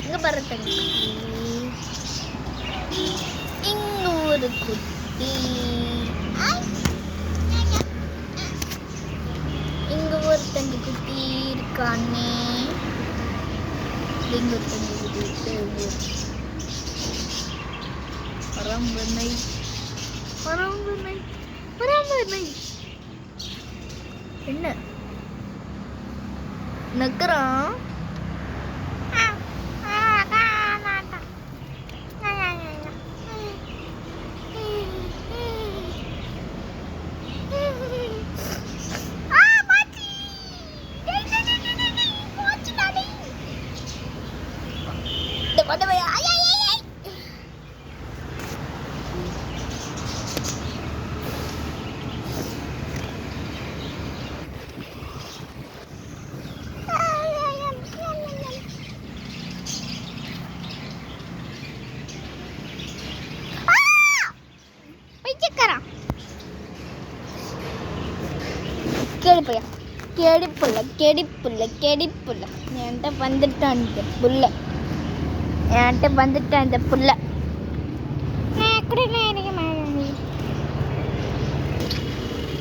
இங்க பாரு தங்கி இங்க ஒரு குட்டி இங்க ஒரு தங்கி குட்டி இருக்கானே இங்க ஒரு தங்கி குட்டி பரம்பனை பரம்பனை பரம்பனை என்ன நக்கறான் கெடிப்புள்ள என்கிட்ட வந்துட்டான் இந்த புள்ள என்கிட்ட வந்துட்டான் இந்த புள்ள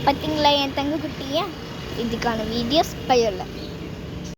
பார்த்தீங்களா என் தங்க குட்டியா இதுக்கான வீடியோஸ் பயிரல